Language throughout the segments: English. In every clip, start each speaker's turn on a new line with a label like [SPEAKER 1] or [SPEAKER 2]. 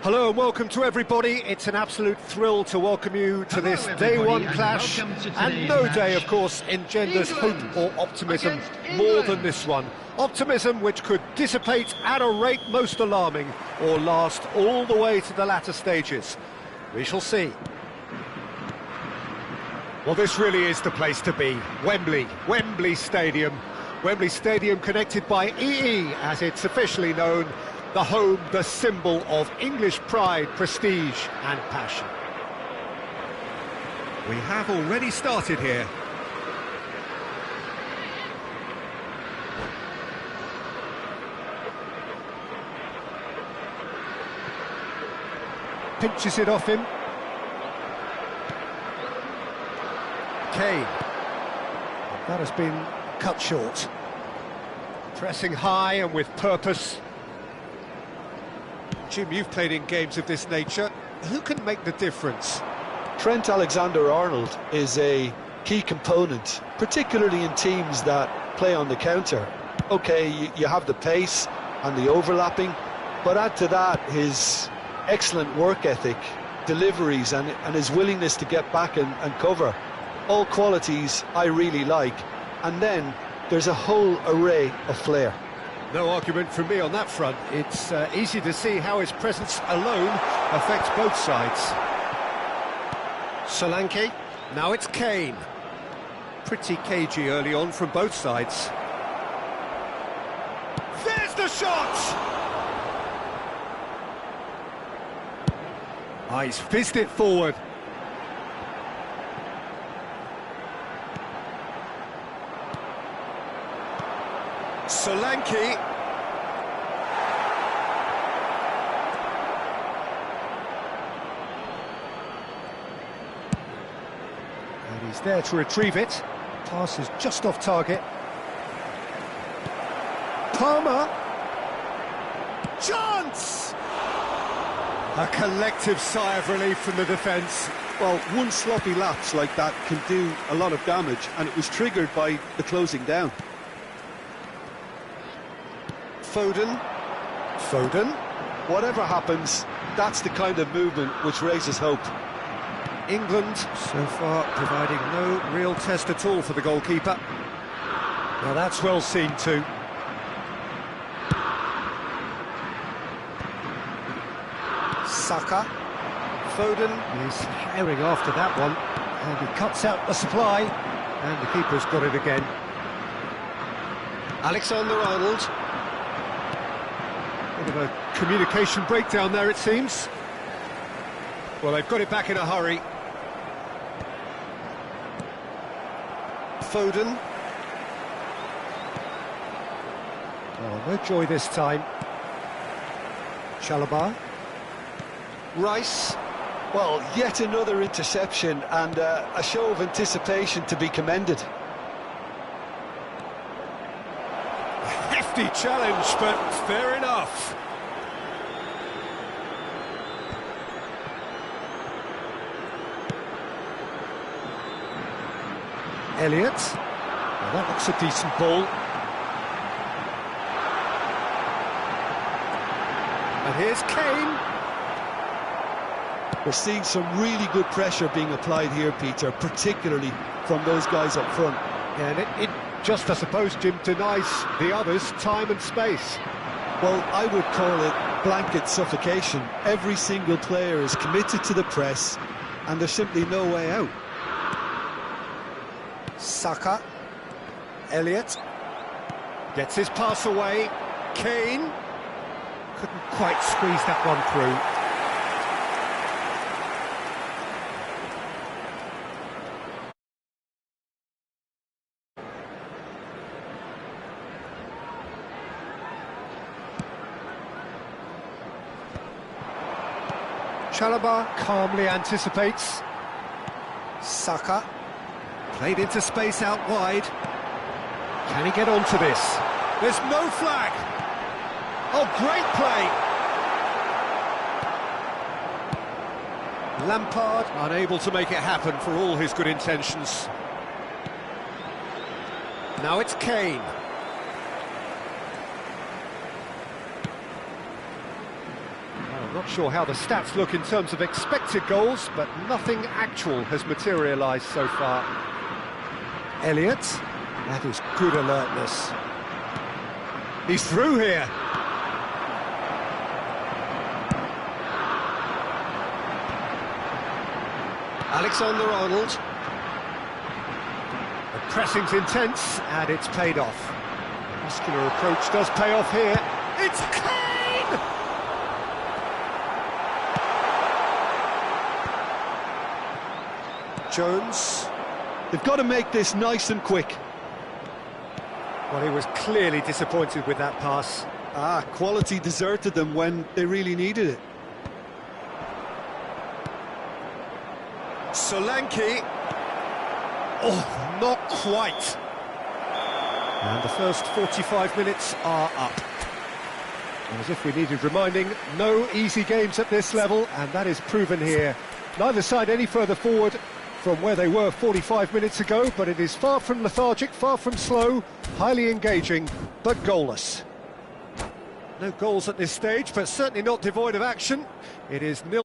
[SPEAKER 1] Hello and welcome to everybody. It's an absolute thrill to welcome you to this day one clash, and no day, of course, engenders hope or optimism more than this one. Optimism which could dissipate at a rate most alarming or last all the way to the latter stages. We shall see. Well, this really is the place to be. Wembley Stadium. Wembley Stadium connected by EE, as it's officially known. The home, the symbol of English pride, prestige and passion. We have already started here. Pinches it off him. Kane. That has been cut short. Pressing high and with purpose. Jim, you've played in games of this nature. Who can make the difference?
[SPEAKER 2] Trent Alexander-Arnold is a key component, particularly in teams that play on the counter. Okay, you have the pace and the overlapping, but add to that his excellent work ethic, deliveries and his willingness to get back and cover. All qualities I really like. And then there's a whole array of flair.
[SPEAKER 1] No argument from me on that front. It's easy to see how his presence alone affects both sides. Solanke, now it's Kane. Pretty cagey early on from both sides. There's the shot! He's fizzed it forward. Solanke. And he's there to retrieve it. Pass is just off target. Palmer. Chance! A collective sigh of relief from the defence.
[SPEAKER 2] Well, one sloppy lapse like that can do a lot of damage, and it was triggered by the closing down.
[SPEAKER 1] Foden.
[SPEAKER 2] Whatever happens, that's the kind of movement which raises hope.
[SPEAKER 1] England, so far, providing no real test at all for the goalkeeper. Now that's well seen too. Saka. Foden is herring after that one. And he cuts out the supply. And the keeper's got it again. Alexander-Arnold. Bit of a communication breakdown there, it seems. Well, they've got it back in a hurry. Foden. Oh, no joy this time. Chalobah. Rice.
[SPEAKER 2] Well, yet another interception and a show of anticipation to be commended.
[SPEAKER 1] Hefty challenge, but fair enough. Elliott. Well, that looks a decent ball. And here's Kane.
[SPEAKER 2] We're seeing some really good pressure being applied here, Peter, particularly from those guys up front.
[SPEAKER 1] Yeah, and it just, I suppose, Jim, denies the others time and space.
[SPEAKER 2] Well, I would call it blanket suffocation. Every single player is committed to the press, and there's simply no way out.
[SPEAKER 1] Saka. Elliott. Gets his pass away. Kane. Couldn't quite squeeze that one through. Chalobah calmly anticipates. Saka. Played into space out wide. Can he get onto this? There's no flag. Oh, great play. Lampard unable to make it happen for all his good intentions. Now it's Kane. Not sure how the stats look in terms of expected goals, but nothing actual has materialised so far. Elliott, that is good alertness. He's through here. Alexander-Arnold. The pressing's intense, and it's paid off. Muscular approach does pay off here. It's Kane! Jones.
[SPEAKER 2] They've got to make this nice and quick.
[SPEAKER 1] Well, he was clearly disappointed with that pass.
[SPEAKER 2] Quality deserted them when they really needed it.
[SPEAKER 1] Solanke. Oh, not quite. And the first 45 minutes are up. As if we needed reminding, no easy games at this level, and that is proven here. Neither side any further forward from where they were 45 minutes ago, but it is far from lethargic, far from slow, highly engaging, but goalless. No goals at this stage, but certainly not devoid of action. It is 0.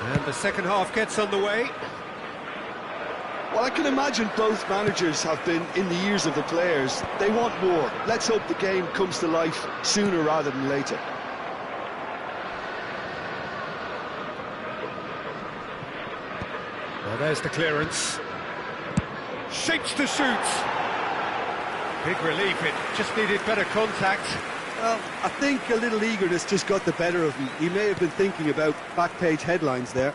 [SPEAKER 1] And the second half gets underway.
[SPEAKER 2] Well, I can imagine both managers have been in the ears of the players. They want more. Let's hope the game comes to life sooner rather than later.
[SPEAKER 1] Well, there's the clearance. Shapes to shoot. Big relief, it just needed better contact.
[SPEAKER 2] Well, I think a little eagerness just got the better of him. He may have been thinking about back-page headlines there.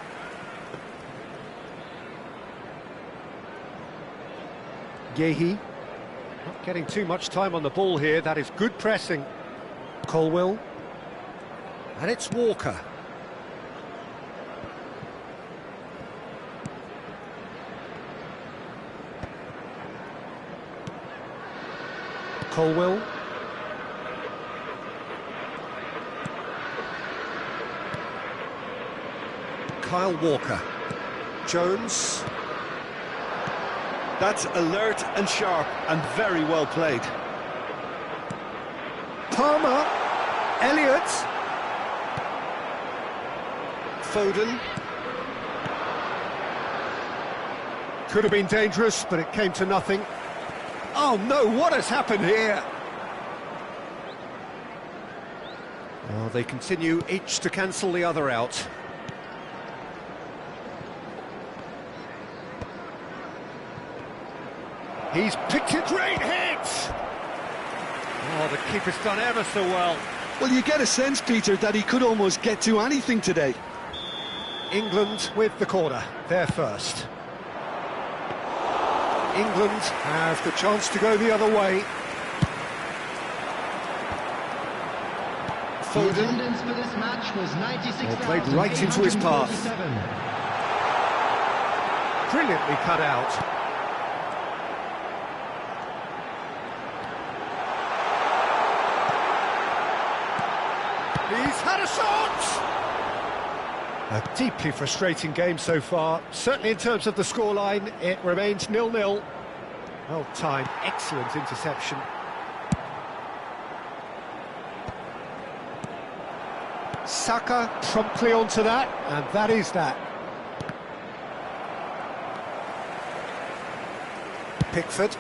[SPEAKER 1] Yehi. Not getting too much time on the ball here. That is good pressing. Colwill. And it's Walker. Colwill. Kyle Walker. Jones.
[SPEAKER 2] That's alert and sharp and very well played.
[SPEAKER 1] Palmer. Elliott. Foden. Could have been dangerous, but it came to nothing. Oh no, what has happened here? Oh, they continue each to cancel the other out. He's picked it, great hit! Oh, the keeper's done ever so well.
[SPEAKER 2] Well, you get a sense, Peter, that he could almost get to anything today.
[SPEAKER 1] England with the corner, they're first. England have the chance to go the other way. Foden.
[SPEAKER 3] For this match was 96,
[SPEAKER 1] played right into his path. Brilliantly cut out. He's had a shot! A deeply frustrating game so far. Certainly in terms of the scoreline, it remains 0-0. Well timed, excellent interception. Saka promptly onto that, and that is that. Pickford.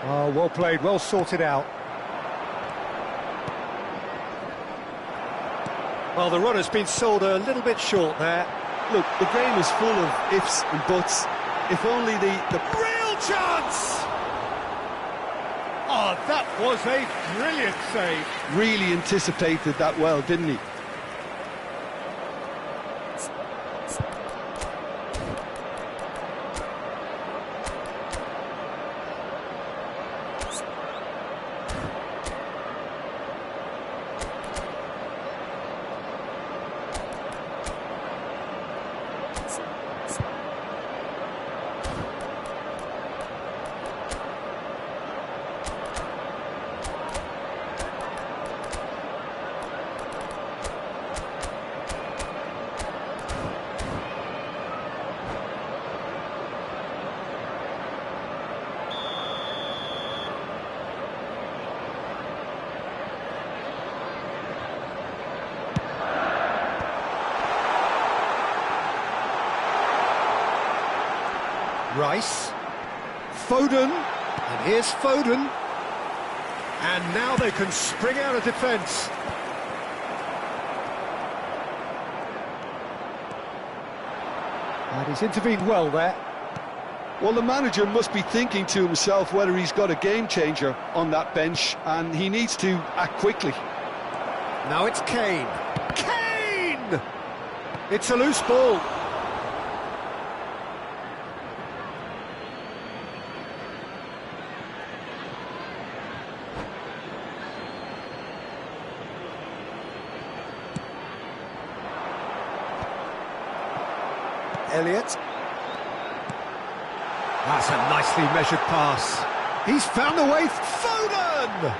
[SPEAKER 1] Oh, well played, well sorted out. Well, the run has been sold a little bit short there.
[SPEAKER 2] Look, the game is full of ifs and buts. If only the
[SPEAKER 1] real chance! Oh, that was a brilliant save.
[SPEAKER 2] Really anticipated that well, didn't he?
[SPEAKER 1] Rice. Foden. And here's Foden. And now they can spring out of defence. And he's intervened well there.
[SPEAKER 2] Well, the manager must be thinking to himself whether he's got a game changer on that bench, and he needs to act quickly.
[SPEAKER 1] Now it's Kane. Kane! It's a loose ball. Elliott. That's a nicely measured pass. He's found the way. Foden!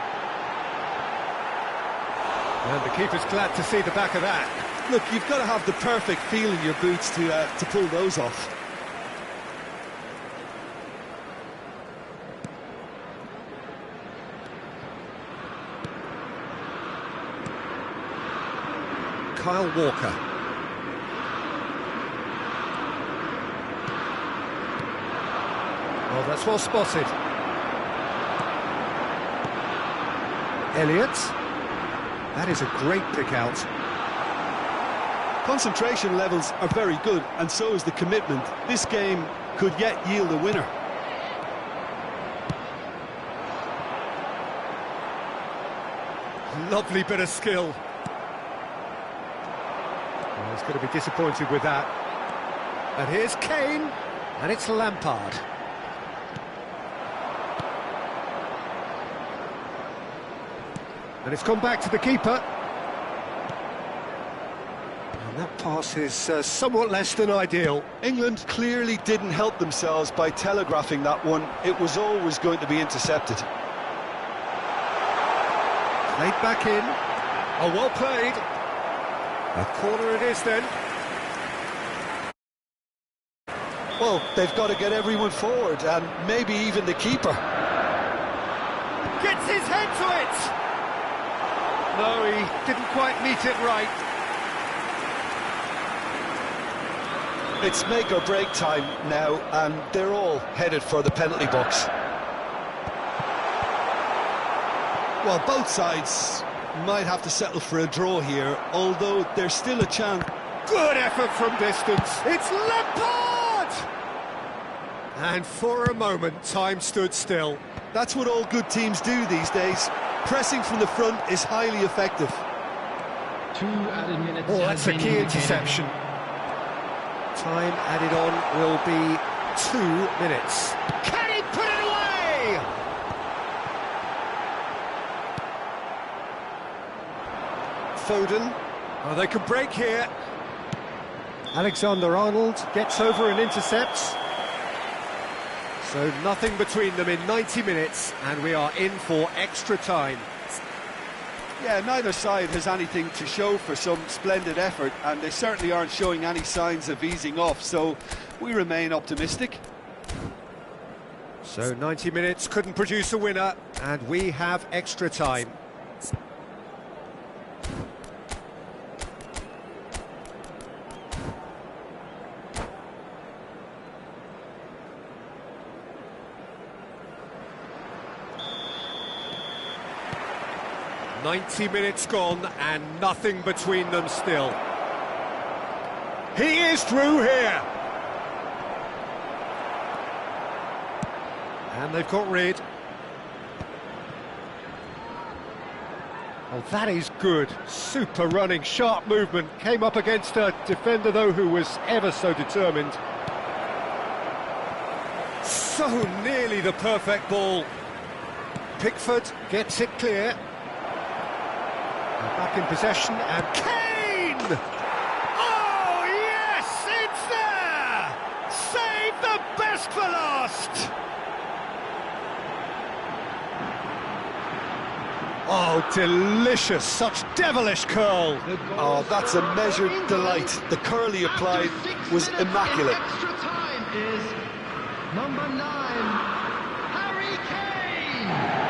[SPEAKER 1] And the keeper's glad to see the back of that.
[SPEAKER 2] Look, you've got to have the perfect feel in your boots to pull those off.
[SPEAKER 1] Kyle Walker. Oh, that's well spotted. Elliott. That is a great pick out.
[SPEAKER 2] Concentration levels are very good, and so is the commitment. This game could yet yield a winner.
[SPEAKER 1] Lovely bit of skill. Oh, he's going to be disappointed with that. And here's Kane, and it's Lampard. And it's gone back to the keeper. And that pass is somewhat less than ideal.
[SPEAKER 2] England clearly didn't help themselves by telegraphing that one. It was always going to be intercepted.
[SPEAKER 1] Played back in. Oh, well played. A corner it is then.
[SPEAKER 2] Well, they've got to get everyone forward, and maybe even the keeper.
[SPEAKER 1] Gets his head to it! No, he didn't quite meet it right.
[SPEAKER 2] It's make or break time now, and they're all headed for the penalty box. Well, both sides might have to settle for a draw here, although there's still a chance.
[SPEAKER 1] Good effort from distance. It's Lampard! And for a moment, time stood still.
[SPEAKER 2] That's what all good teams do these days. Pressing from the front is highly effective.
[SPEAKER 3] 2 added minutes.
[SPEAKER 1] Oh, that's a key interception. Time added on will be 2 minutes. Can he put it away? Foden. Oh, they can break here. Alexander-Arnold gets over and intercepts. So nothing between them in 90 minutes, and we are in for extra time.
[SPEAKER 2] Yeah, neither side has anything to show for some splendid effort, and they certainly aren't showing any signs of easing off, so we remain optimistic.
[SPEAKER 1] So 90 minutes couldn't produce a winner, and we have extra time. "90 minutes gone and nothing between them still. He is through here. And they've got rid. Oh, that is good. Super running, sharp movement. Came up against a defender, though, who was ever so determined. So nearly the perfect ball. Pickford gets it clear. Back in possession, and Kane! Oh, yes, it's there! Save the best for last! Oh, delicious, such devilish curl!
[SPEAKER 2] Oh, that's a measured delight. The curl he applied was immaculate.
[SPEAKER 3] Extra time is number 9, Harry Kane.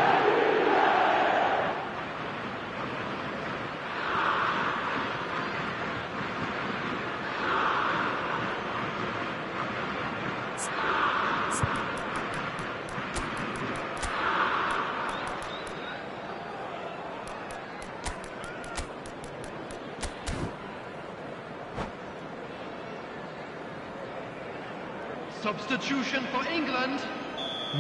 [SPEAKER 3] Substitution for England.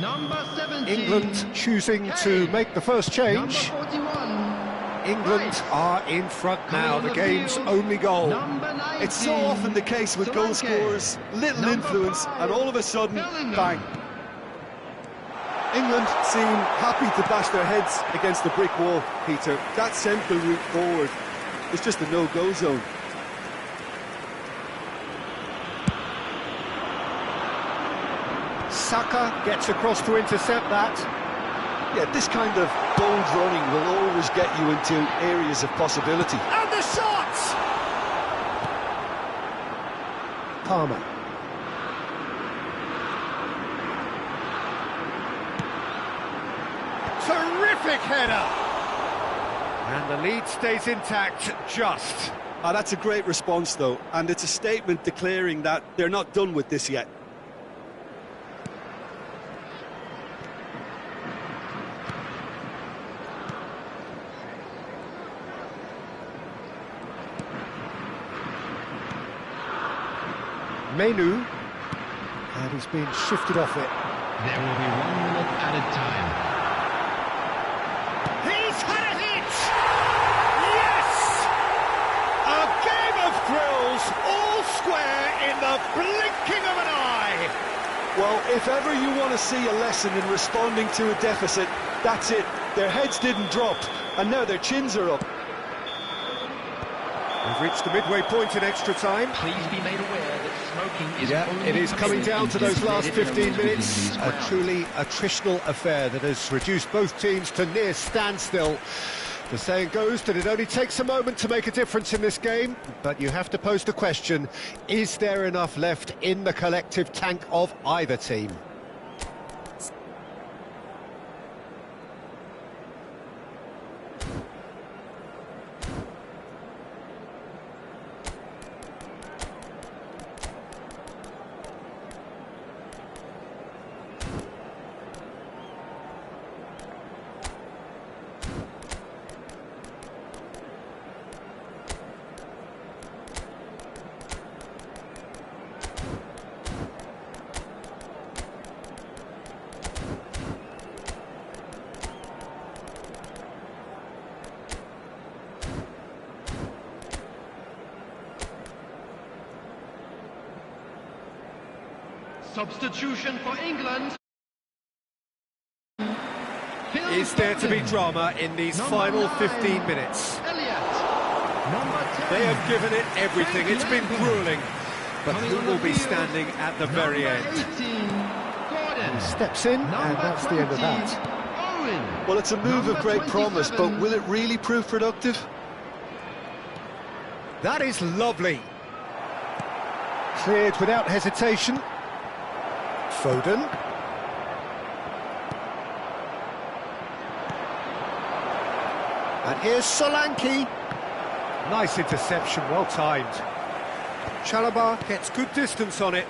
[SPEAKER 3] Number 17.
[SPEAKER 1] England choosing to make the first change.
[SPEAKER 3] Number 41.
[SPEAKER 1] England are in front now, the game's only goal.
[SPEAKER 3] Number 19.
[SPEAKER 2] It's so often the case with goal scorers, little influence, and all of a sudden, bang.
[SPEAKER 4] England seem happy to bash their heads against the brick wall, Peter. That central route forward is just a no-go zone.
[SPEAKER 1] Saka gets across to intercept that.
[SPEAKER 2] Yeah, this kind of bold running will always get you into areas of possibility.
[SPEAKER 1] And the shot! Palmer. Terrific header! And the lead stays intact, just.
[SPEAKER 4] That's a great response, though, and it's a statement declaring that they're not done with this yet.
[SPEAKER 1] Menu, and he's been shifted off it.
[SPEAKER 3] There will be 1 minute added time.
[SPEAKER 1] He's had a hit! Yes! A game of thrills, all square in the blinking of an eye.
[SPEAKER 2] Well, if ever you want to see a lesson in responding to a deficit, that's it. Their heads didn't drop, and now their chins are up.
[SPEAKER 1] We've reached the midway point in extra time.
[SPEAKER 3] Please be made aware that smoking is only
[SPEAKER 1] It is coming down to those last 15
[SPEAKER 3] permitted
[SPEAKER 1] minutes.
[SPEAKER 3] in
[SPEAKER 1] A
[SPEAKER 3] these
[SPEAKER 1] truly attritional affair that has reduced both teams to near standstill. The saying goes that it only takes a moment to make a difference in this game, but you have to pose the question, is there enough left in the collective tank of either team?
[SPEAKER 3] Substitution for England.
[SPEAKER 1] Is there to be drama in these final 15 minutes? They have given it everything. It's been grueling. But who will be standing at the very end?
[SPEAKER 3] Gordon.
[SPEAKER 1] Steps in, and that's the end of that.
[SPEAKER 3] Owen.
[SPEAKER 2] Well, it's a move of great promise, but will it really prove productive?
[SPEAKER 1] That is lovely. Cleared without hesitation. Foden. And here's Solanke. Nice interception, well timed. Chalobah gets good distance on it.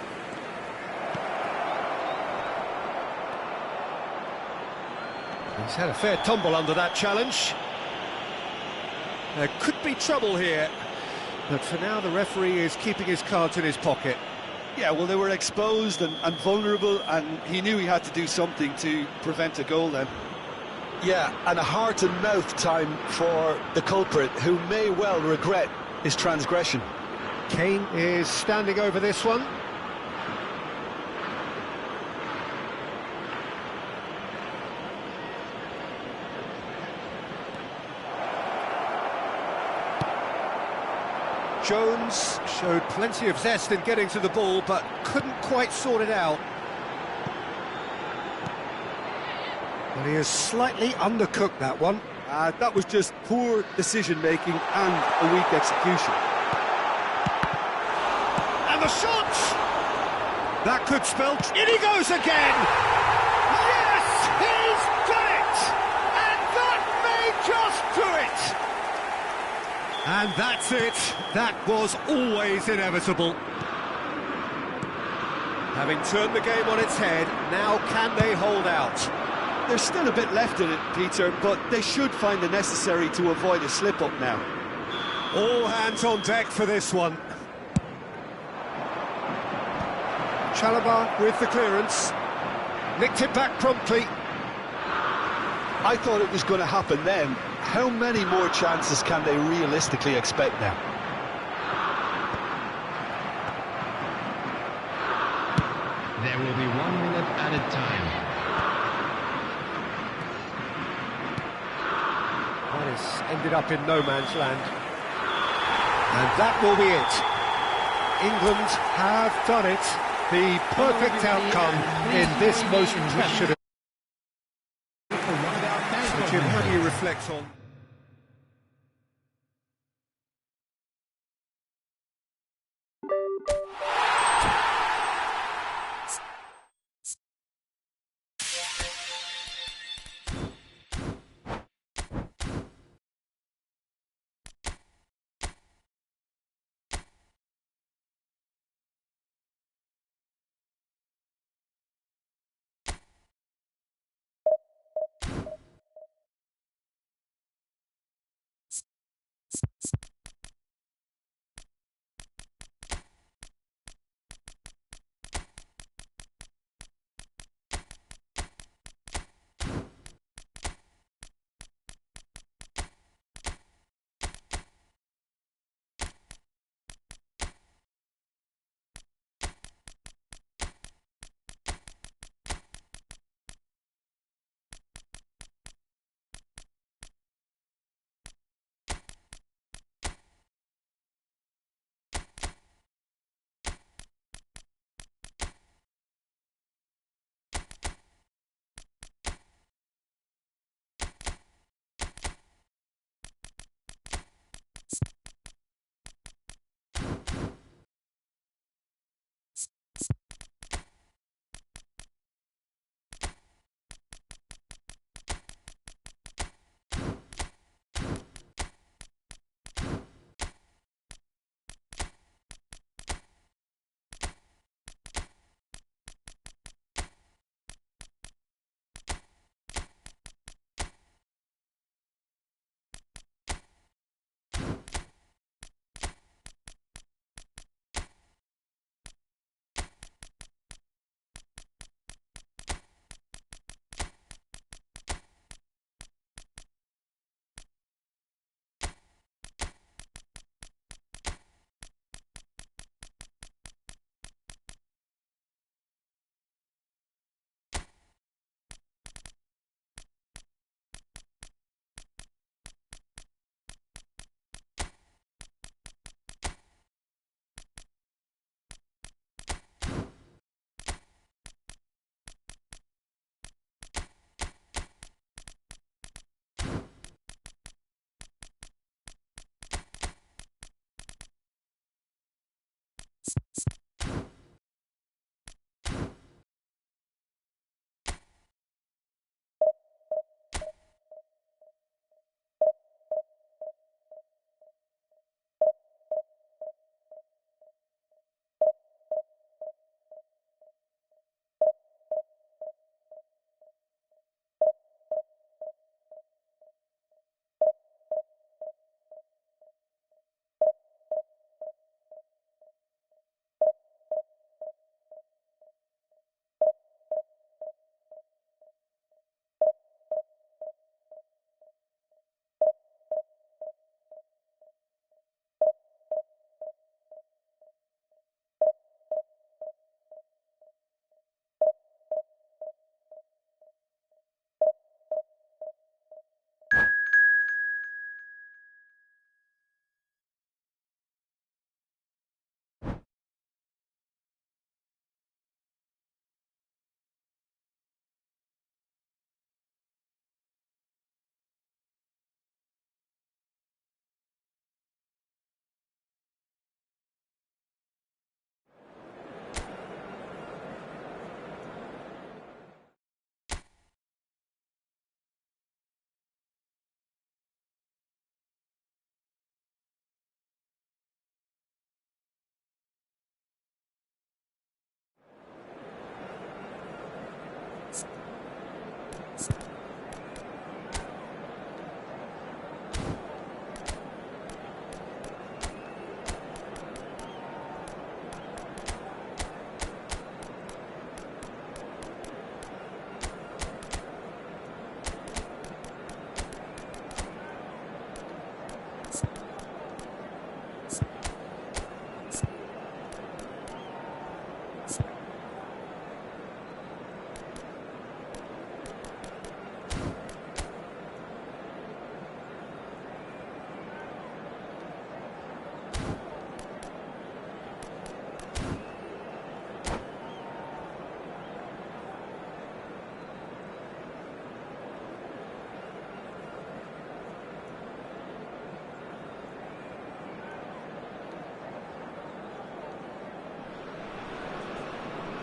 [SPEAKER 1] He's had a fair tumble under that challenge. There could be trouble here, but for now the referee is keeping his cards in his pocket.
[SPEAKER 4] Yeah, well, they were exposed and vulnerable, and he knew he had to do something to prevent a goal then.
[SPEAKER 2] Yeah, and a heart and mouth time for the culprit, who may well regret his transgression.
[SPEAKER 1] Kane is standing over this one. Jones showed plenty of zest in getting to the ball, but couldn't quite sort it out. Well, he has slightly undercooked that one.
[SPEAKER 4] That was just poor decision-making and a weak execution.
[SPEAKER 1] And the shot! That could spell... In he goes again! Yes, he's done it! And that may just do it! And that's it. That was always inevitable. Having turned the game on its head, now can they hold out?
[SPEAKER 4] There's still a bit left in it, Peter, but they should find the necessary to avoid a slip-up now.
[SPEAKER 1] All hands on deck for this one. Chalobah with the clearance. Nicked it back promptly.
[SPEAKER 2] I thought it was going to happen then. How many more chances can they realistically expect now?
[SPEAKER 3] There will be 1 minute added time.
[SPEAKER 1] That has ended up in no man's land. And that will be it. England have done it. The perfect outcome in this most passionate. So Jim, how do you reflect on...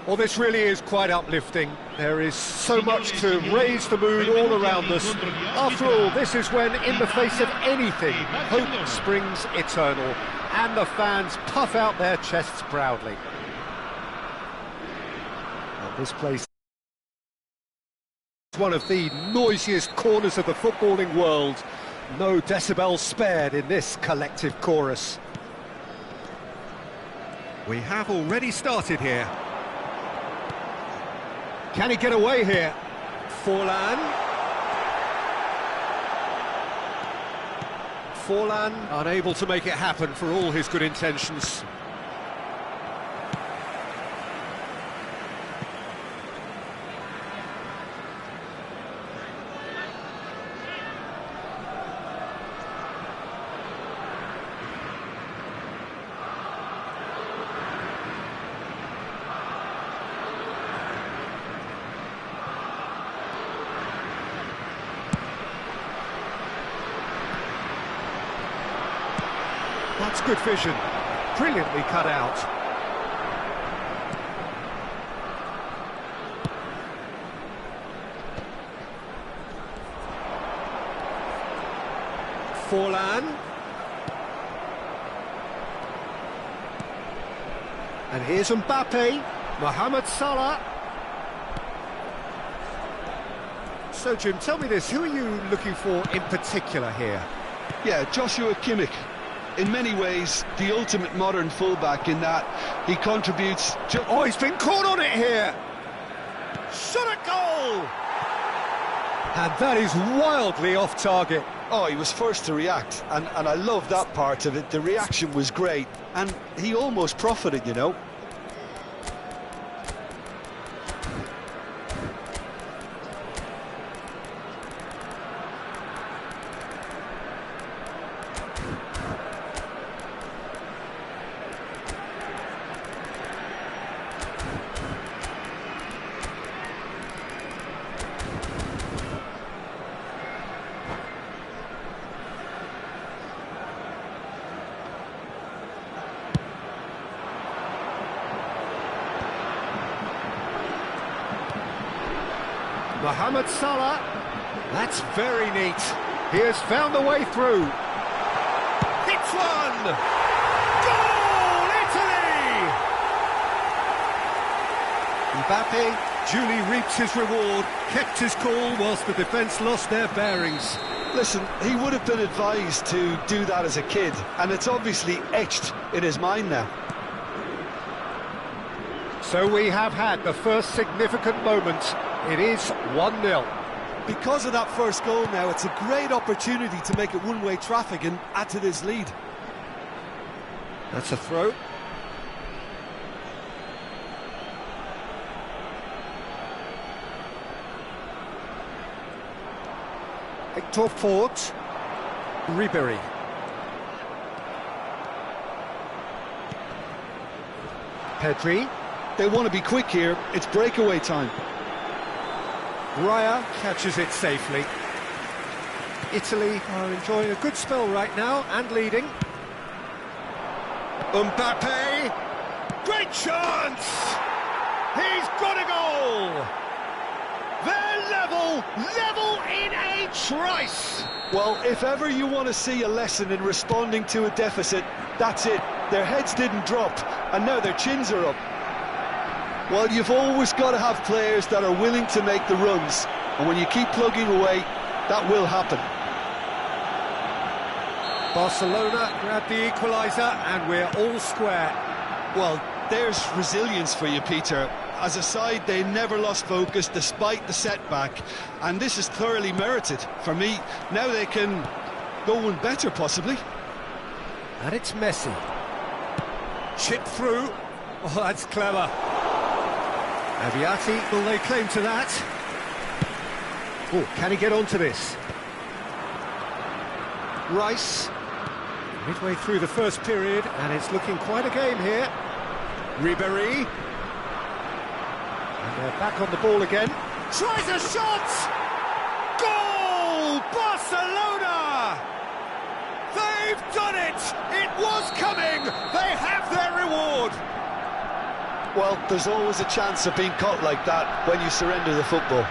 [SPEAKER 1] Well, this really is quite uplifting. There is so much to raise the mood all around us. After all, this is when, in the face of anything, hope springs eternal, and the fans puff out their chests proudly. And this place is one of the noisiest corners of the footballing world. No decibels spared in this collective chorus. We have already started here. Can he get away here? Forlan. Forlan unable to make it happen for all his good intentions. That's good vision, brilliantly cut out. Forlan. And here's Mbappe, Mohamed Salah. So Jim, tell me this, who are you looking for in particular here?
[SPEAKER 2] Yeah, Joshua Kimmich. In many ways, the ultimate modern fullback in that he contributes...
[SPEAKER 1] Oh, he's been caught on it here! Shot a goal! And that is wildly off target.
[SPEAKER 2] Oh, he was first to react, and I love that part of it. The reaction was great, and he almost profited, you know.
[SPEAKER 1] Mohamed Salah, that's very neat. He has found the way through. Hits one! Goal, Italy! Mbappe duly reaps his reward, kept his cool whilst the defence lost their bearings.
[SPEAKER 2] Listen, he would have been advised to do that as a kid, and it's obviously etched in his mind now.
[SPEAKER 1] So we have had the first significant moment. It is 1-0.
[SPEAKER 4] Because of that first goal now, it's a great opportunity to make it one-way traffic and add to this lead.
[SPEAKER 1] That's a throw. Hector Fort. Ribery. Pedri.
[SPEAKER 2] They want to be quick here. It's breakaway time.
[SPEAKER 1] Raya catches it safely. Italy are enjoying a good spell right now and leading. Mbappe! Great chance! He's got a goal! They're level in a trice!
[SPEAKER 2] Well, if ever you want to see a lesson in responding to a deficit, that's it. Their heads didn't drop, and now their chins are up. Well, you've always got to have players that are willing to make the runs, and when you keep plugging away, that will happen.
[SPEAKER 1] Barcelona grab the equaliser, and we're all square.
[SPEAKER 2] Well, there's resilience for you, Peter. As a side, they never lost focus despite the setback, and this is thoroughly merited. For me, now they can go one better, possibly.
[SPEAKER 1] And it's Messi. Chip through. Oh, that's clever. Aviati, will they claim to that? Oh, can he get onto this? Rice. Midway through the first period, and it's looking quite a game here. Ribéry. And they're back on the ball again. Tries a shot! Goal! Barcelona! They've done it! It was coming! They have their reward!
[SPEAKER 2] Well, there's always a chance of being caught like that when you surrender the football.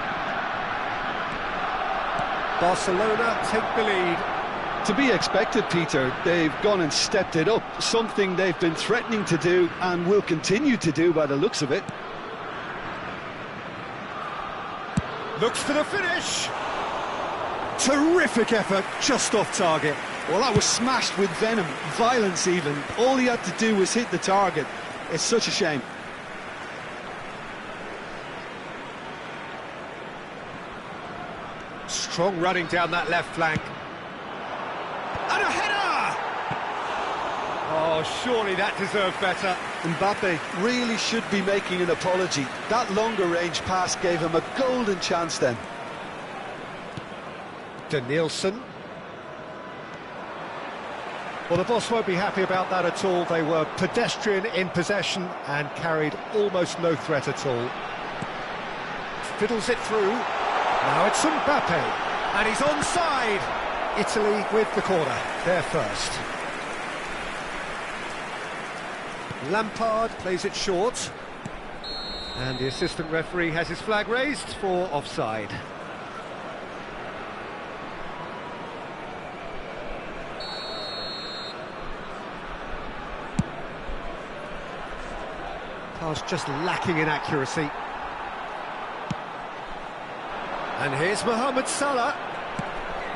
[SPEAKER 1] Barcelona take the lead.
[SPEAKER 4] To be expected, Peter. They've gone and stepped it up, something they've been threatening to do and will continue to do by the looks of it.
[SPEAKER 1] Looks for the finish. Terrific effort, just off target.
[SPEAKER 4] Well, that was smashed with venom, violence even. All he had to do was hit the target. It's such a shame.
[SPEAKER 1] Strong running down that left flank. And a header! Oh, surely that deserved better.
[SPEAKER 2] Mbappe really should be making an apology. That longer range pass gave him a golden chance then.
[SPEAKER 1] Danielson. Well, the boss won't be happy about that at all. They were pedestrian in possession and carried almost no threat at all. Fiddles it through. Now it's Mbappe. And he's onside. Italy with the corner. They're first. Lampard plays it short. And the assistant referee has his flag raised for offside. Pass just lacking in accuracy. And here's Mohamed Salah.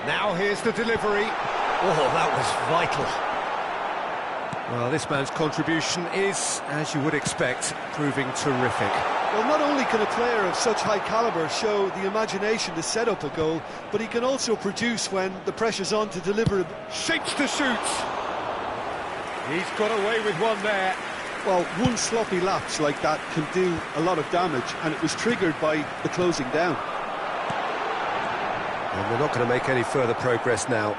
[SPEAKER 1] Now here's the delivery. Oh, that was vital. Well, this man's contribution is, as you would expect, proving terrific.
[SPEAKER 4] Well, not only can a player of such high calibre show the imagination to set up a goal, but he can also produce when the pressure's on to deliver.
[SPEAKER 1] Shapes to shoot. He's got away with one there.
[SPEAKER 4] Well, one sloppy lapse like that can do a lot of damage, and it was triggered by the closing down.
[SPEAKER 1] And they're not going to make any further progress now.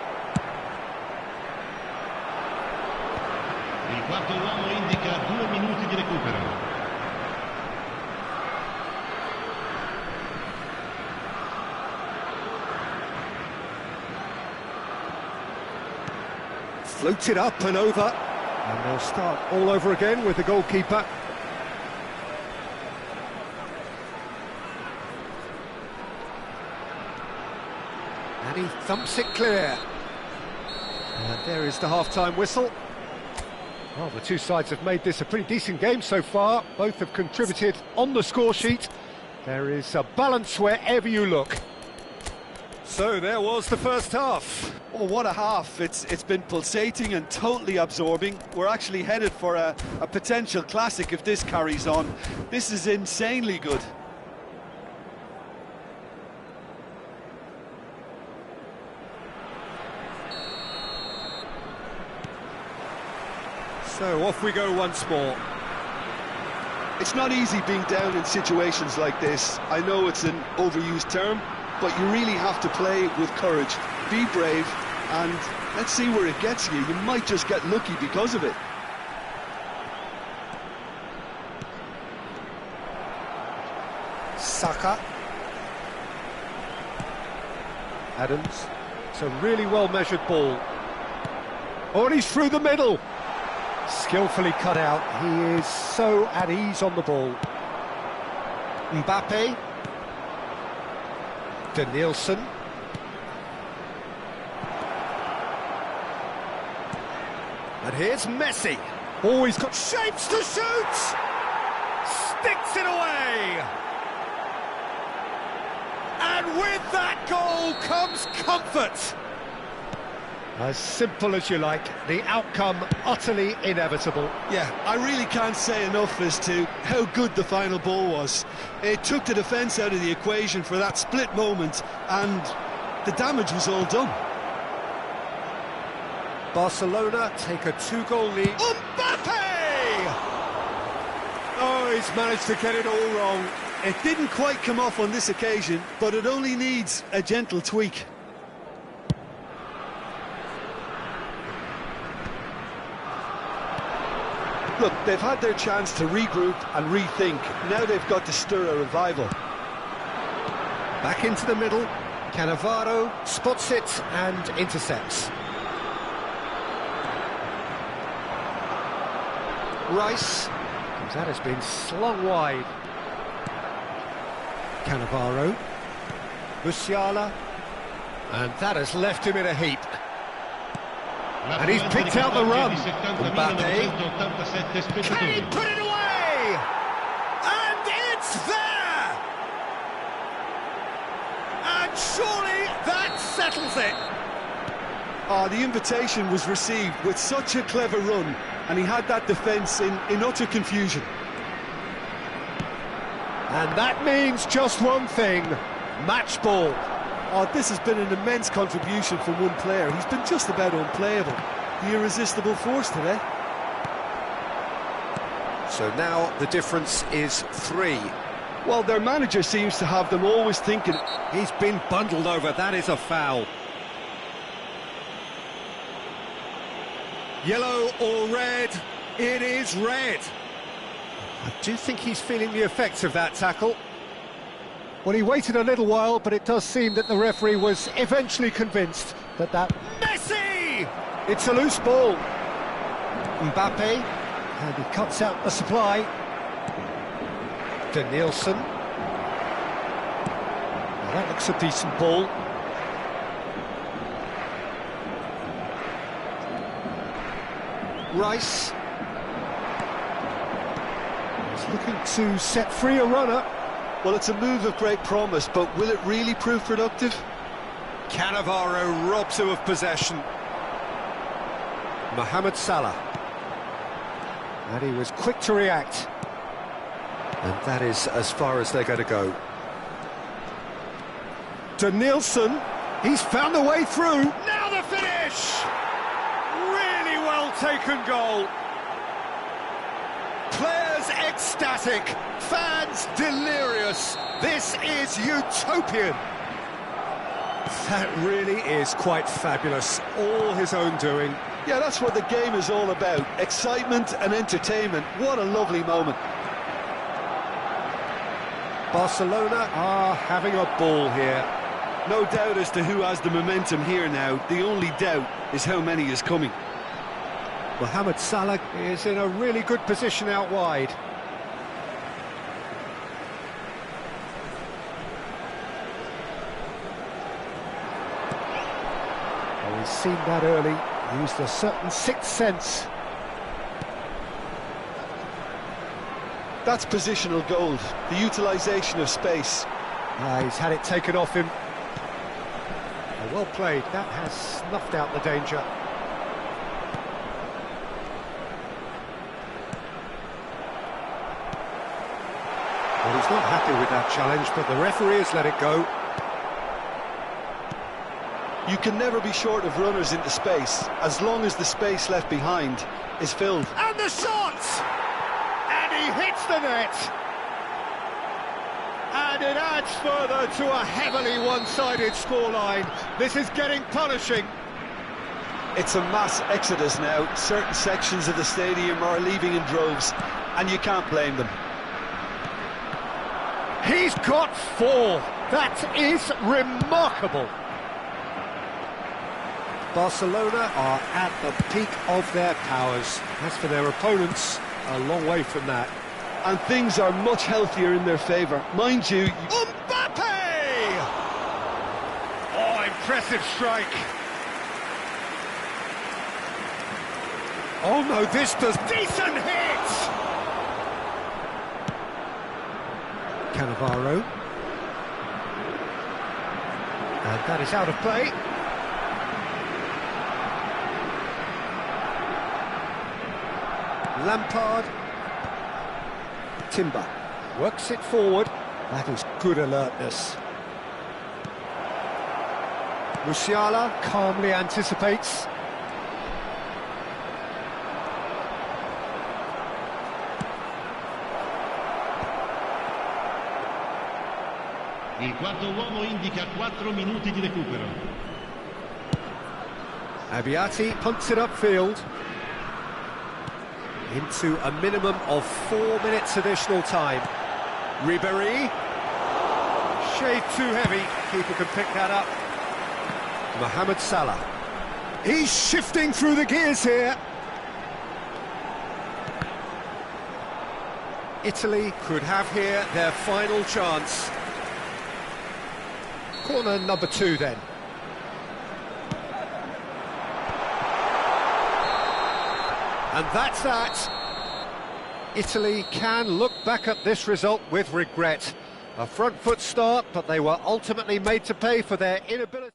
[SPEAKER 3] Il quarto uomo indica 2 minuti di recupero.
[SPEAKER 1] Floated up and over. And they'll start all over again with the goalkeeper. And he thumps it clear. And there is the half-time whistle. Well, the two sides have made this a pretty decent game so far. Both have contributed on the score sheet. There is a balance wherever you look. So there was the first half.
[SPEAKER 4] Oh, what a half. It's been pulsating and totally absorbing. We're actually headed for a potential classic if this carries on. This is insanely good.
[SPEAKER 1] So off we go once more.
[SPEAKER 4] It's not easy being down in situations like this. I know it's an overused term, but you really have to play with courage. Be brave, and let's see where it gets you. You might just get lucky because of it.
[SPEAKER 1] Saka. Adams. It's a really well-measured ball. Oh, and he's through the middle. Skillfully cut out. He is so at ease on the ball. Mbappe. Danielson. And here's Messi. Oh, he's got shapes to shoot! Sticks it away! And with that goal comes comfort! As simple as you like, the outcome utterly inevitable.
[SPEAKER 4] Yeah, I really can't say enough as to how good the final ball was. It took the defence out of the equation for that split moment, and the damage was all done.
[SPEAKER 1] Barcelona take a 2-goal lead. Mbappe! Oh, he's managed to get it all wrong.
[SPEAKER 4] It didn't quite come off on this occasion, but it only needs a gentle tweak.
[SPEAKER 2] Look, they've had their chance to regroup and rethink. Now they've got to stir a revival.
[SPEAKER 1] Back into the middle. Cannavaro spots it and intercepts. Rice. That has been slung wide. Cannavaro. Musiala. And that has left him in a heap. And he's picked out the run. Mbappe. Can he put it away? And it's there! And surely that settles it.
[SPEAKER 4] Oh, the invitation was received with such a clever run, and he had that defence in utter confusion.
[SPEAKER 1] And that means just one thing, match ball.
[SPEAKER 4] Oh, this has been an immense contribution from one player. He's been just about unplayable. The irresistible force today.
[SPEAKER 1] So now the difference is 3.
[SPEAKER 4] Well, their manager seems to have them always thinking.
[SPEAKER 1] He's been bundled over, that is a foul. Yellow or red? It is red. I do think he's feeling the effects of that tackle. Well, he waited a little while, but it does seem that the referee was eventually convinced that Messi! It's a loose ball. Mbappe, and he cuts out the supply. Danielson. Now that looks a decent ball. Rice. He's looking to set free a runner.
[SPEAKER 4] Well, it's a move of great promise, but will it really prove productive?
[SPEAKER 1] Cannavaro robs him of possession. Mohamed Salah. And he was quick to react. And that is as far as they're going to go. Danielson, he's found a way through. Now the finish! Really well taken goal. Players ecstatic, fans delirious. This is utopian. That really is quite fabulous, all his own doing.
[SPEAKER 2] Yeah, that's what the game is all about. Excitement and entertainment. What a lovely moment.
[SPEAKER 1] Barcelona are having a ball here.
[SPEAKER 4] No doubt as to who has the momentum here now. The only doubt is how many is coming.
[SPEAKER 1] Mohamed Salah is in a really good position out wide. Oh, he's seen that early, used a certain sixth sense.
[SPEAKER 2] That's positional gold, the utilisation of space.
[SPEAKER 1] He's had it taken off him. Oh, well played, that has snuffed out the danger. Well, he's not happy with that challenge, but the referee has let it go.
[SPEAKER 2] You can never be short of runners into space, as long as the space left behind is filled.
[SPEAKER 1] And the shot! And he hits the net! And it adds further to a heavily one-sided scoreline. This is getting punishing.
[SPEAKER 2] It's a mass exodus now. Certain sections of the stadium are leaving in droves, and you can't blame them.
[SPEAKER 1] He's got 4. That is remarkable. Barcelona are at the peak of their powers. As for their opponents, a long way from that.
[SPEAKER 4] And things are much healthier in their favour. Mind you...
[SPEAKER 1] Mbappe! Oh, impressive strike. Oh no, this does... Decent hit! Cannavaro. And that is out of play. Lampard. Timber works it forward. That is good alertness. Musiala calmly anticipates.
[SPEAKER 3] Il quarto uomo indica 4 minuti di recupero.
[SPEAKER 1] Abiati punts it upfield. Into a minimum of 4 minutes additional time. Ribéry. Shade too heavy. Keeper can pick that up. Mohamed Salah. He's shifting through the gears here. Italy could have here their final chance. Corner number 2 then. And that's that. Italy can look back at this result with regret. A front foot start, but they were ultimately made to pay for their inability.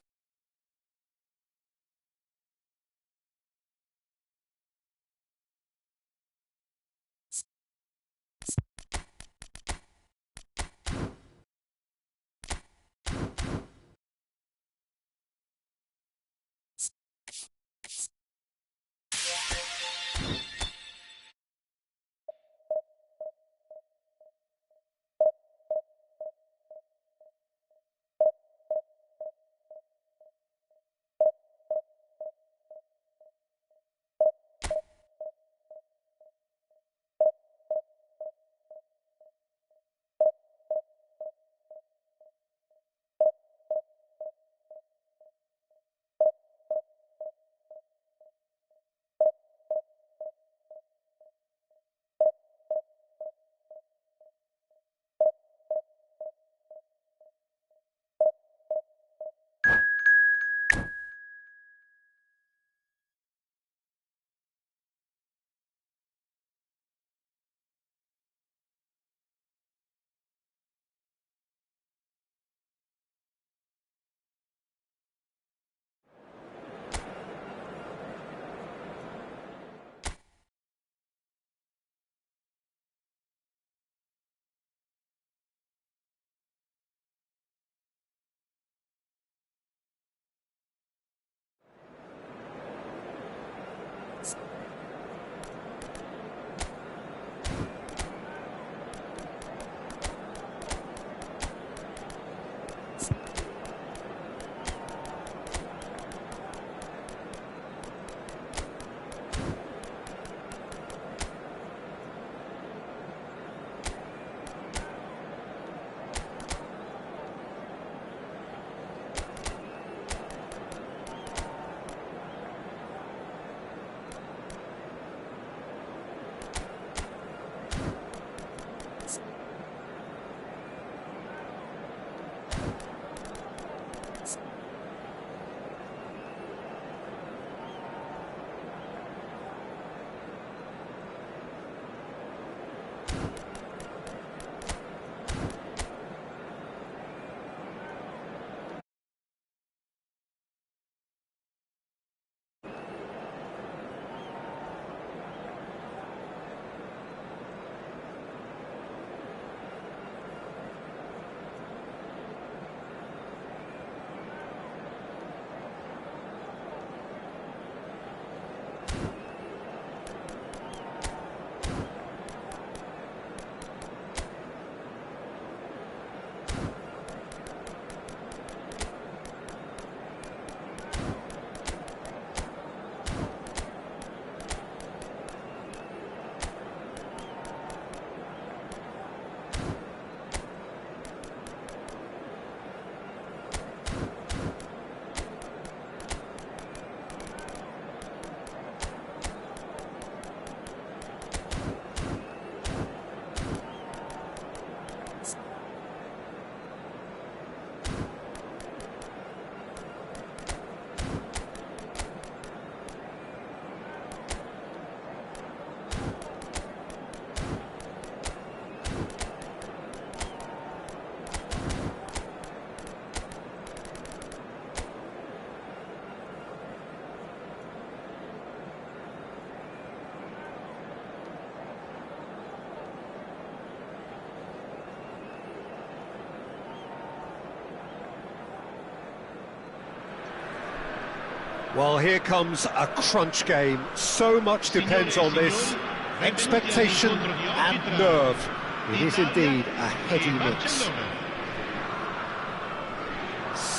[SPEAKER 1] Well, here comes a crunch game. So much depends on this. Expectation and nerve. It is indeed a heady mix.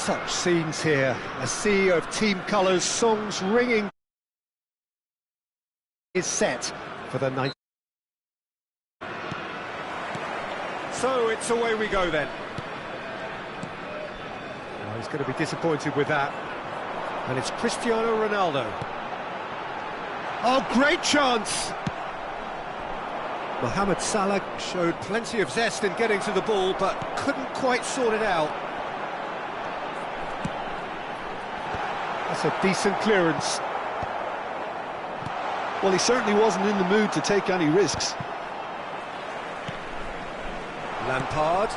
[SPEAKER 1] Such scenes here, a sea of team colours, songs ringing is set for the 90th. So it's away we go then. Well, he's going to be disappointed with that. And it's Cristiano Ronaldo. Oh, great chance! Mohamed Salah showed plenty of zest in getting to the ball, but couldn't quite sort it out. That's a decent clearance.
[SPEAKER 4] Well, he certainly wasn't in the mood to take any risks.
[SPEAKER 1] Lampard.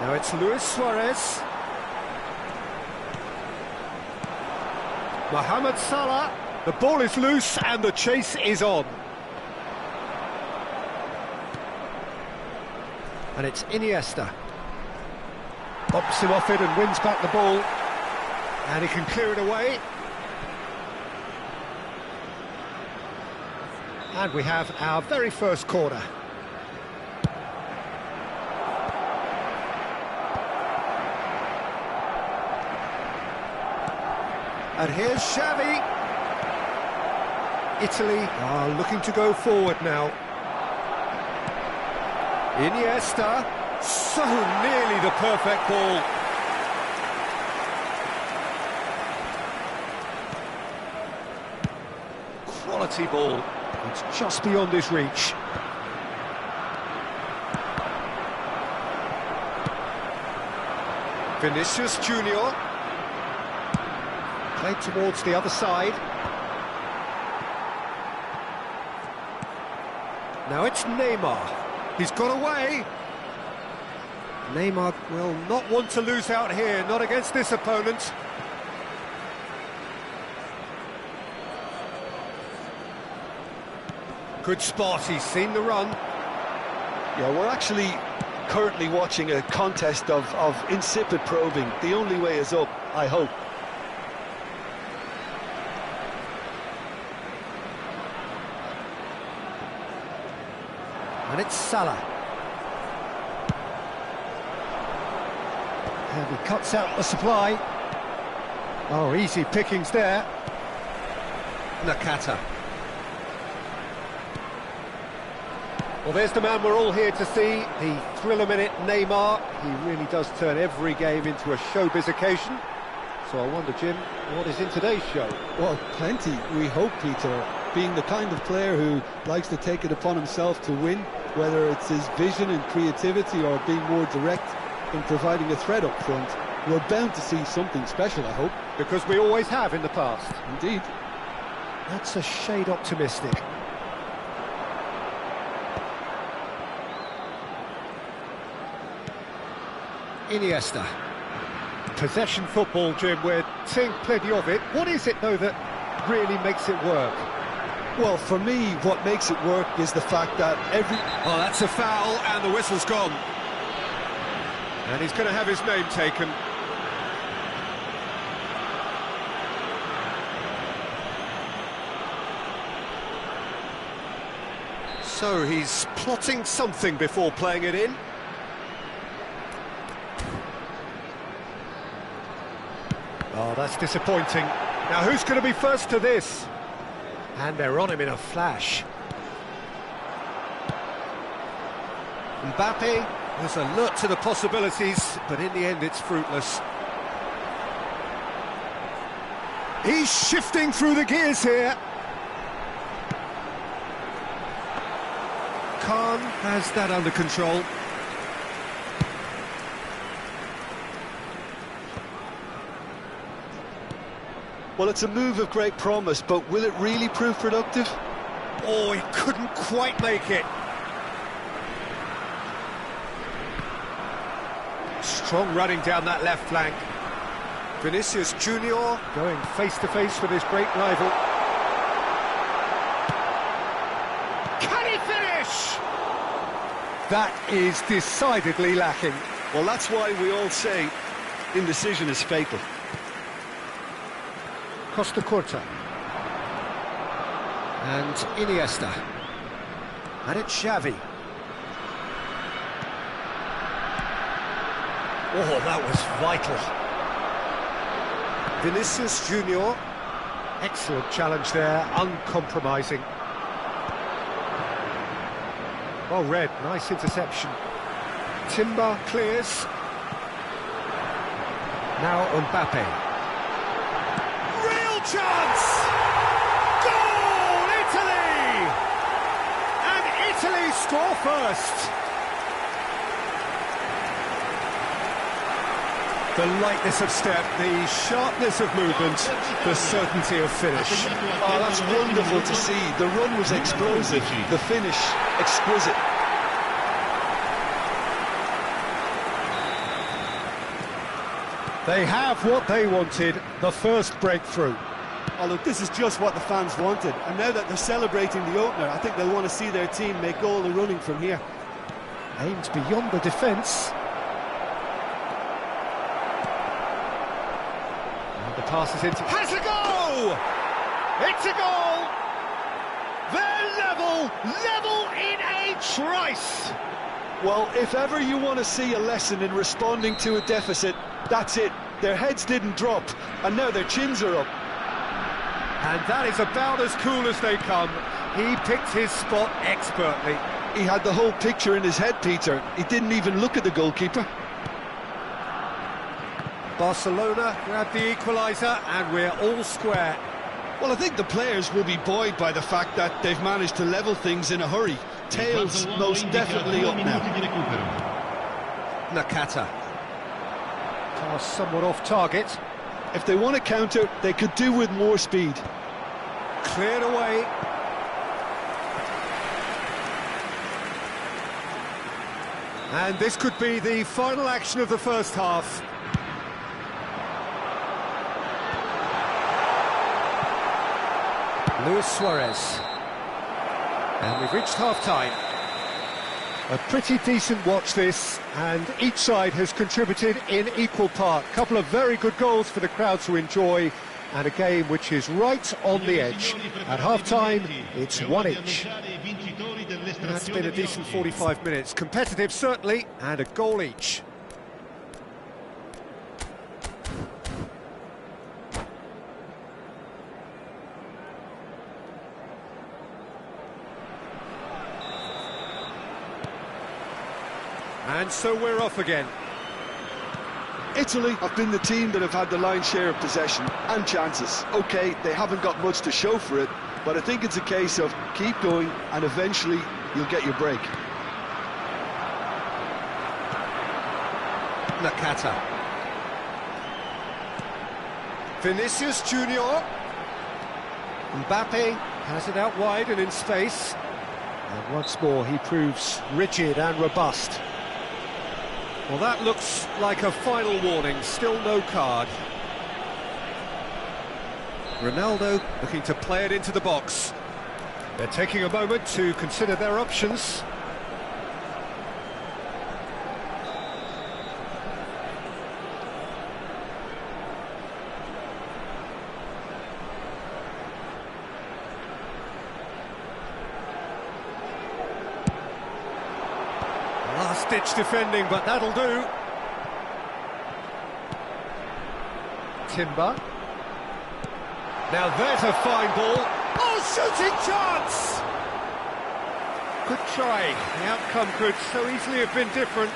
[SPEAKER 1] Now it's Luis Suarez. Mohamed Salah. The ball is loose and the chase is on. And it's Iniesta. Bops him off it and wins back the ball. And he can clear it away. And we have our very first corner. And here's Xavi. Italy are looking to go forward now. Iniesta, so nearly the perfect ball. Quality ball. It's just beyond his reach. Vinicius Junior. Played towards the other side. Now it's Neymar. He's got away. Neymar will not want to lose out here, not against this opponent. Good spot, he's seen the run.
[SPEAKER 2] Yeah, we're actually currently watching a contest of insipid probing. The only way is up, I hope.
[SPEAKER 1] And it's Salah. And he cuts out the supply. Oh, easy pickings there. Nakata. Well, there's the man we're all here to see, the thriller-minute Neymar. He really does turn every game into a showbiz occasion. So I wonder, Jim, what is in today's show?
[SPEAKER 4] Well, plenty, we hope, Peter. Being the kind of player who likes to take it upon himself to win, whether it's his vision and creativity or being more direct in providing a threat up front, we're bound to see something special, I hope.
[SPEAKER 1] Because we always have in the past.
[SPEAKER 4] Indeed.
[SPEAKER 1] That's a shade optimistic. Iniesta. Possession football, Jim, we're seeing plenty of it. What is it, though, that really makes it work?
[SPEAKER 2] Well, for me, what makes it work is the fact that
[SPEAKER 1] Oh, that's a foul, and the whistle's gone. And he's going to have his name taken. So he's plotting something before playing it in. Oh, that's disappointing. Now, who's going to be first to this? And they're on him in a flash. Mbappe was alert to the possibilities, but in the end it's fruitless. He's shifting through the gears here. Khan has that under control.
[SPEAKER 2] Well, it's a move of great promise, but will it really prove productive?
[SPEAKER 1] Oh, he couldn't quite make it. Strong running down that left flank. Vinicius Junior going face-to-face with his great rival. Can he finish? That is decidedly lacking.
[SPEAKER 2] Well, that's why we all say indecision is fatal.
[SPEAKER 1] Costa Curta. And Iniesta. And it's Xavi. Oh, that was vital. Vinicius Junior. Excellent challenge there, uncompromising. Well read, nice interception. Timber clears. Now Mbappe. Real chance! Goal, Italy! And Italy score first. The lightness of step, the sharpness of movement, the certainty of finish.
[SPEAKER 2] Oh, that's wonderful to see. The run was explosive, the finish exquisite.
[SPEAKER 1] They have what they wanted, the first breakthrough.
[SPEAKER 4] Oh, look, this is just what the fans wanted. And now that they're celebrating the opener, I think they'll want to see their team make all the running from here.
[SPEAKER 1] Aimed beyond the defence. The pass is into... Has a goal! It's a goal! They're level in a trice!
[SPEAKER 2] Well, if ever you want to see a lesson in responding to a deficit, that's it. Their heads didn't drop, and now their chins are up.
[SPEAKER 1] And that is about as cool as they come. He picked his spot expertly.
[SPEAKER 2] He had the whole picture in his head, Peter. He didn't even look at the goalkeeper.
[SPEAKER 1] Barcelona grab the equaliser, and we're all square.
[SPEAKER 4] Well, I think the players will be buoyed by the fact that they've managed to level things in a hurry. Tails most definitely up now.
[SPEAKER 1] Nakata. Pass somewhat off target.
[SPEAKER 2] If they want to counter, they could do with more speed.
[SPEAKER 1] Cleared away. And this could be the final action of the first half. Luis Suarez. And we've reached half-time. A pretty decent watch this, and each side has contributed in equal part. A couple of very good goals for the crowd to enjoy, and a game which is right on the edge. At half-time, it's one each. That's been a decent 45 minutes. Competitive, certainly, and a goal each. And so we're off again.
[SPEAKER 4] Italy have been the team that have had the lion's share of possession and chances. OK, they haven't got much to show for it, but I think it's a case of keep going and eventually you'll get your break.
[SPEAKER 1] Nakata. Vinicius Junior. Mbappe has it out wide and in space. And once more he proves rigid and robust. Well, that looks like a final warning, still no card. Ronaldo looking to play it into the box. They're taking a moment to consider their options. Last-ditch defending, but that'll do. Timber. Now there's a fine ball. Oh, shooting chance! Good try. The outcome could so easily have been different.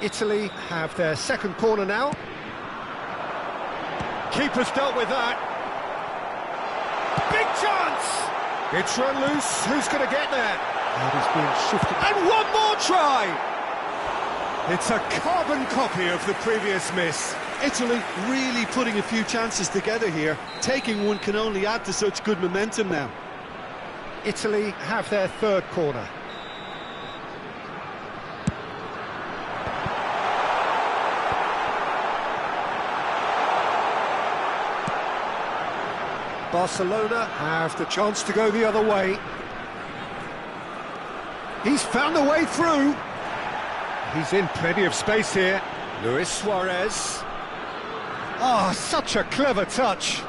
[SPEAKER 1] Italy have their second corner now. Keeper's dealt with that. Big chance! It's run loose. Who's going to get there? And he's being shifted. And one more try! It's a carbon copy of the previous miss.
[SPEAKER 4] Italy really putting a few chances together here. Taking one can only add to such good momentum now.
[SPEAKER 1] Italy have their third corner. Barcelona have the chance to go the other way. He's found a way through. He's in plenty of space here. Luis Suarez. Ah, such a clever touch.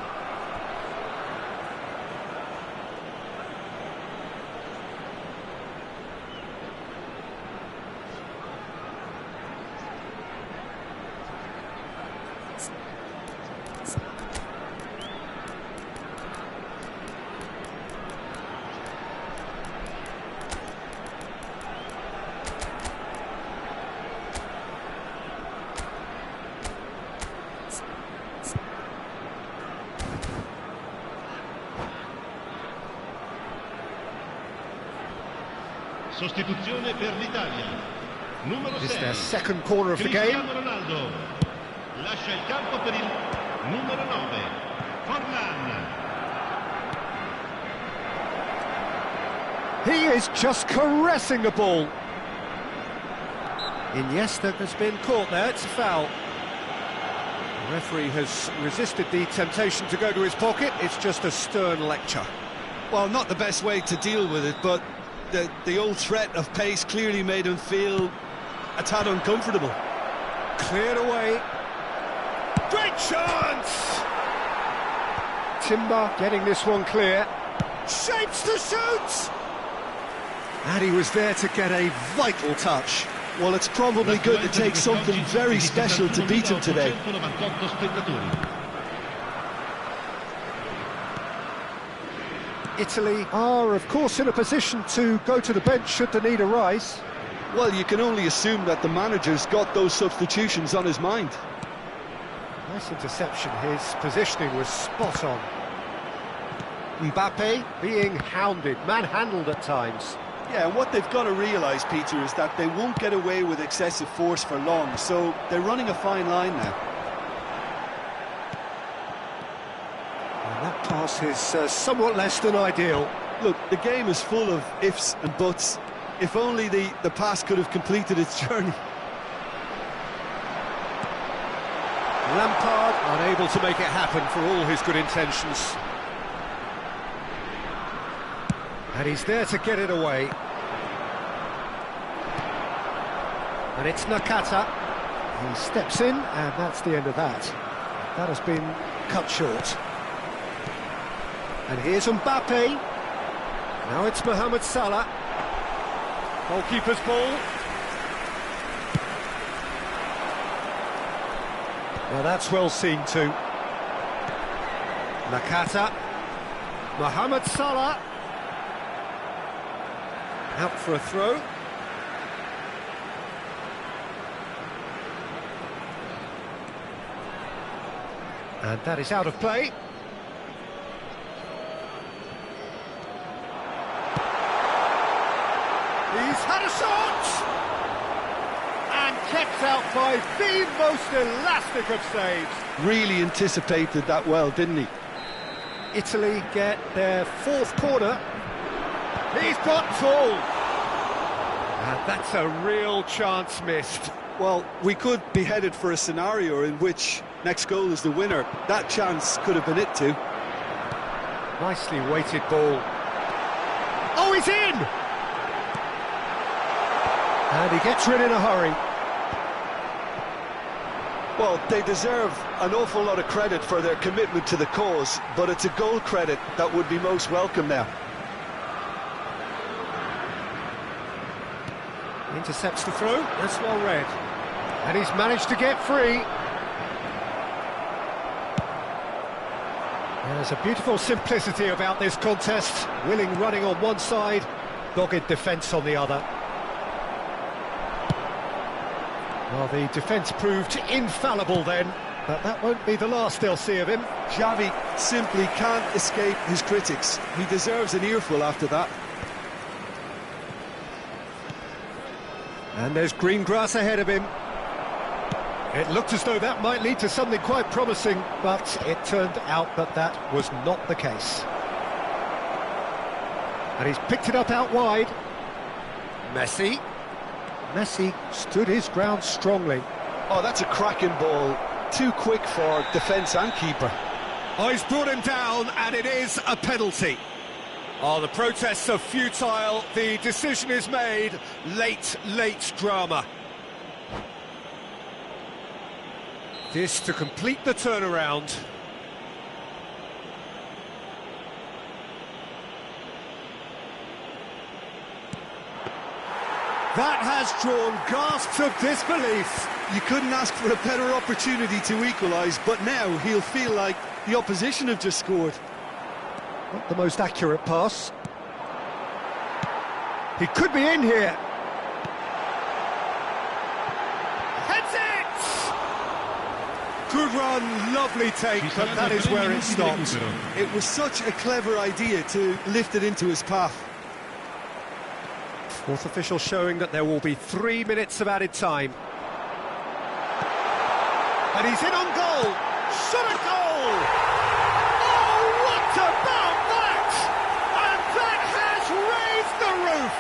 [SPEAKER 3] Sostituzione per l'Italia. Numero 6.
[SPEAKER 1] It's their second corner of the game.
[SPEAKER 3] Cristiano Ronaldo. Lascia il campo per il numero 9. Forlan.
[SPEAKER 1] He is just caressing the ball. Iniesta has been caught there, it's a foul. The referee has resisted the temptation to go to his pocket, it's just a stern lecture.
[SPEAKER 4] Well, not the best way to deal with it, but the old threat of pace clearly made him feel a tad uncomfortable.
[SPEAKER 1] Cleared away. Great chance! Timber getting this one clear. Shapes to shoot! And he was there to get a vital touch.
[SPEAKER 4] Well, it's probably good to take something very special to beat him today.
[SPEAKER 1] Italy are, of course, in a position to go to the bench should the need arise.
[SPEAKER 4] Well, you can only assume that the manager's got those substitutions on his mind.
[SPEAKER 1] Nice interception, his positioning was spot on. Mbappe being hounded, manhandled at times.
[SPEAKER 4] Yeah, and what they've got to realise, Peter, is that they won't get away with excessive force for long, so they're running a fine line now.
[SPEAKER 1] And that pass is somewhat less than ideal.
[SPEAKER 4] Look, the game is full of ifs and buts. If only the pass could have completed its journey.
[SPEAKER 1] Lampard unable to make it happen for all his good intentions. And he's there to get it away. And it's Nakata. He steps in, and that's the end of that. That has been cut short. And here's Mbappe. Now it's Mohamed Salah. Goalkeeper's ball. Well, that's well seen too. Nakata. Mohamed Salah. Out for a throw. And that is out of play. He's had a shot! And kept out by the most elastic of saves.
[SPEAKER 4] Really anticipated that well, didn't he?
[SPEAKER 1] Italy get their fourth corner. He's got tall. And that's a real chance missed.
[SPEAKER 4] Well, we could be headed for a scenario in which next goal is the winner. That chance could have been it too.
[SPEAKER 1] Nicely weighted ball. Oh, he's in! And he gets rid in a hurry.
[SPEAKER 4] Well, they deserve an awful lot of credit for their commitment to the cause, but it's a goal credit that would be most welcome now.
[SPEAKER 1] Intercepts the throw, that's well read. And he's managed to get free. There's a beautiful simplicity about this contest. Willing running on one side, dogged defence on the other. Well, the defence proved infallible then, but that won't be the last they'll see of him.
[SPEAKER 4] Xavi simply can't escape his critics. He deserves an earful after that.
[SPEAKER 1] And there's green grass ahead of him. It looked as though that might lead to something quite promising, but it turned out that that was not the case. And he's picked it up out wide. Messi. Messi stood his ground strongly.
[SPEAKER 4] Oh, that's a cracking ball. Too quick for defence and keeper.
[SPEAKER 1] Oh, he's brought him down, and it is a penalty. Oh, the protests are futile. The decision is made. Late drama. This to complete the turnaround. That has drawn gasps of disbelief.
[SPEAKER 4] You couldn't ask for a better opportunity to equalise, but now he'll feel like the opposition have just scored.
[SPEAKER 1] Not the most accurate pass. He could be in here. Heads it! Good run, lovely take, but that is where it stops.
[SPEAKER 4] It was such a clever idea to lift it into his path.
[SPEAKER 1] Fourth official showing that there will be 3 minutes of added time. And he's in on goal! Shot a goal! Oh, what about that? And that has raised the roof!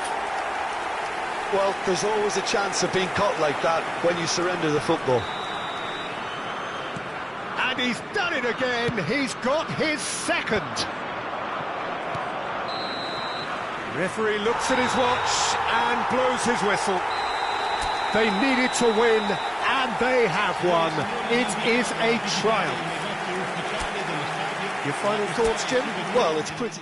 [SPEAKER 2] Well, there's always a chance of being caught like that when you surrender the football.
[SPEAKER 1] And he's done it again. He's got his second. Referee looks at his watch and blows his whistle. They needed to win, and they have won. It is a triumph. Your final thoughts, Jim?
[SPEAKER 2] Well, it's pretty...